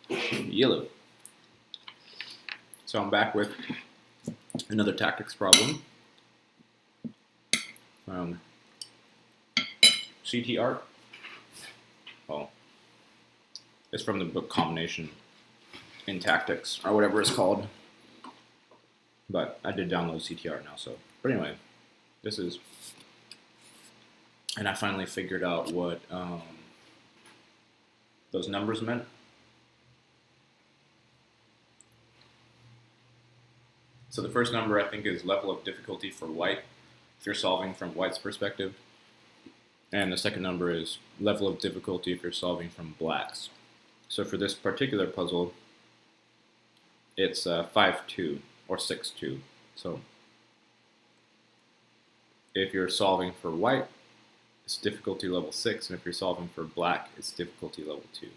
Yellow. So I'm back with another tactics problem from CT Art. Well, it's from the book Combination in Tactics, or whatever it's called. But I did download CT Art now, so. But anyway, this is. And I finally figured out what those numbers meant. So the first number I think is level of difficulty for white, if you're solving from white's perspective. And the second number is level of difficulty if you're solving from black's. So for this particular puzzle, it's 5-2 or 6-2. So if you're solving for white, it's difficulty level 6, and if you're solving for black, it's difficulty level 2.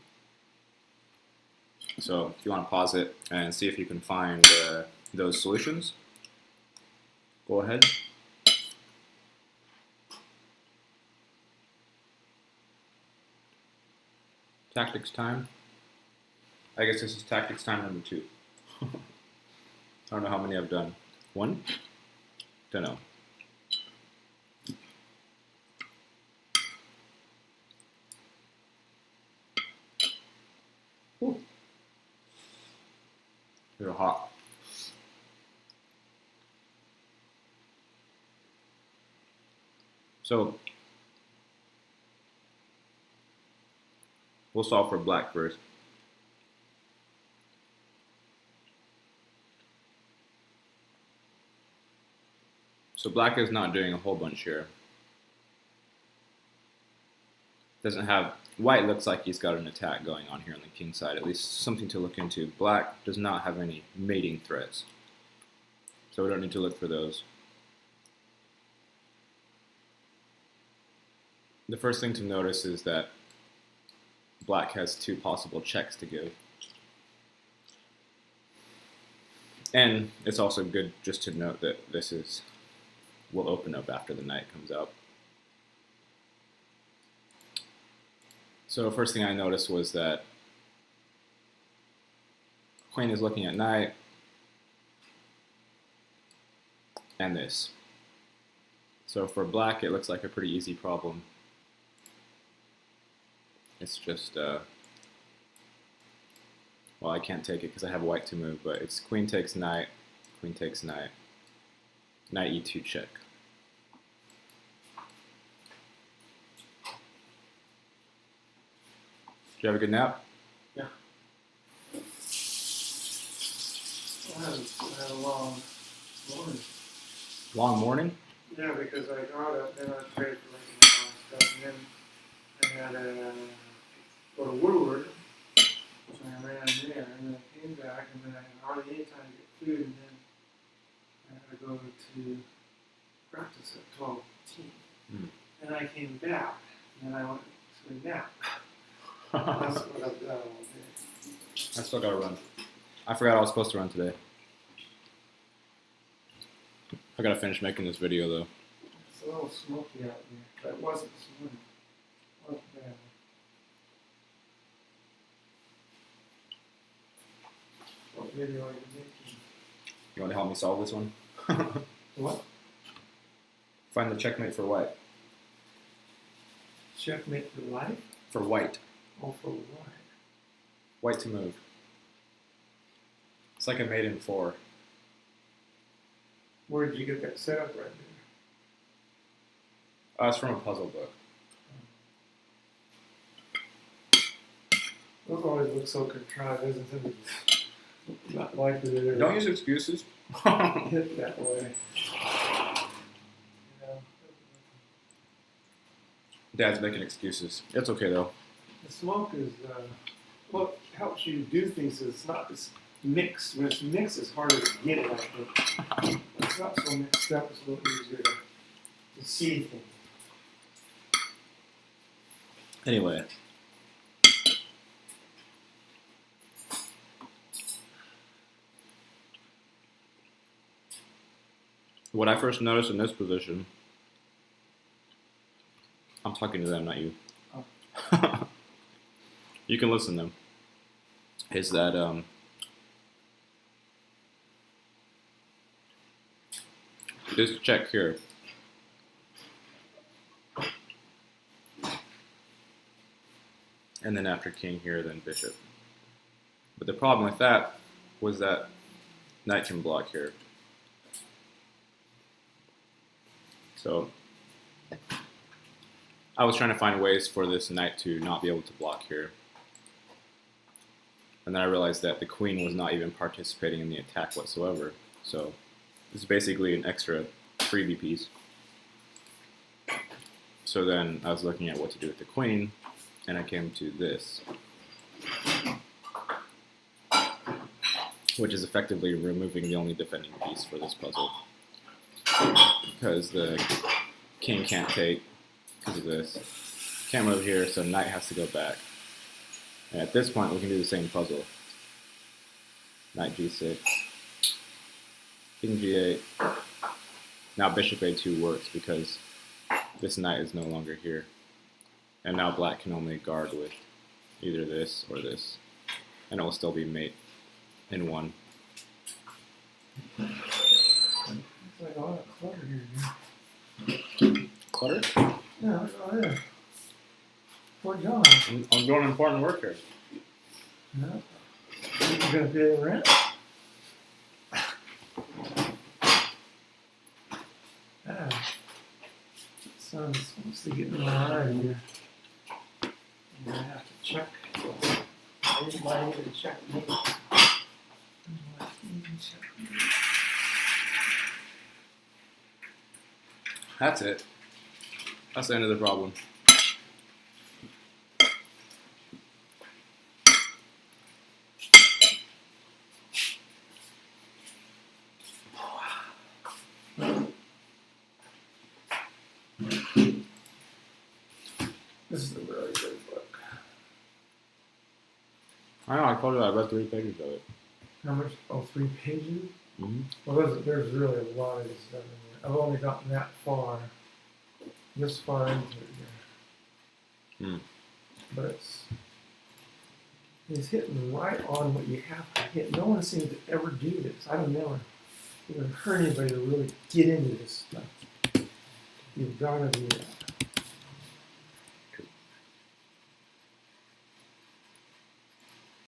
So if you want to pause it and see if you can find those solutions, go ahead. Tactics time. I guess this is tactics time number 2. I don't know how many I've done. 1? Don't know. Ooh. They're hot. So we'll solve for black first. So black is not doing a whole bunch here. Doesn't have, white looks like he's got an attack going on here on the king side, at least something to look into. Black does not have any mating threats, so we don't need to look for those. The first thing to notice is that black has 2 possible checks to give. And it's also good just to note that this will open up after the knight comes out. So first thing I noticed was that queen is looking at knight, and this. So for black, it looks like a pretty easy problem. It's just, well, I can't take it because I have white to move, but it's queen takes knight, knight e2 check. Did you have a good nap? Yeah. I had a long morning. Long morning? Yeah, because I got up and I prayed for like an hour and stuff, and then I had to go to Woodward, so I ran there, and then I came back, and then I had hardly any time to get food, and then I had to go to practice at 12:15. And I came back, and then I went to a nap. That's what I've done all day. I still gotta run. I forgot I was supposed to run today. I gotta finish making this video though. It's a little smoky out there, but it wasn't this morning. Not bad. What video are you making? You want to help me solve this one? What? Find the checkmate for white. Checkmate for life? For white. Or for what? White to move. It's like a mate in 4. Where did you get that set up right there? It's from a puzzle book. Those always look so contrived, isn't it? Not likely to Don't use excuses. hit that way. Yeah. Dad's making excuses. It's okay though. The smoke is what helps you do things. Is it's not this mixed. When it's mixed, it's harder to get it. I think. When it's not so mixed up, it's a little easier to see things. Anyway. What I first noticed in this position, I'm talking to them, not you. Oh. You can listen to them. is that this check here, and then after king here, then bishop. But the problem with that was that knight can block here. So I was trying to find ways for this knight to not be able to block here. And then I realized that the queen was not even participating in the attack whatsoever. So this is basically an extra freebie piece. So then I was looking at what to do with the queen, and I came to this, which is effectively removing the only defending piece for this puzzle. Because the king can't take because of this. Can't move here, so knight has to go back. And at this point, we can do the same puzzle. Knight g6, king g8. Now bishop a2 works because this knight is no longer here. And now black can only guard with either this or this. And it will still be mate in one. It's like a lot of clutter here, Clutter? dude. Yeah, look at all this. Poor John. I'm doing important work here. Yeah. You gonna pay the rent? Ah. Sun's supposed to get me alright here. I'm gonna have to check. Anybody need to check me? That's it. That's the end of the problem. This is a really good book. I know, I told you I read 3 pages of it. How much? Oh, 3 pages? Mm-hmm. Well, there's really a lot of this stuff in there. I've only gotten that far, this far into it here. Mm. But it's hitting right on what you have to hit. No one seems to ever do this. I've never even heard anybody to really get into this stuff. You've got to do that.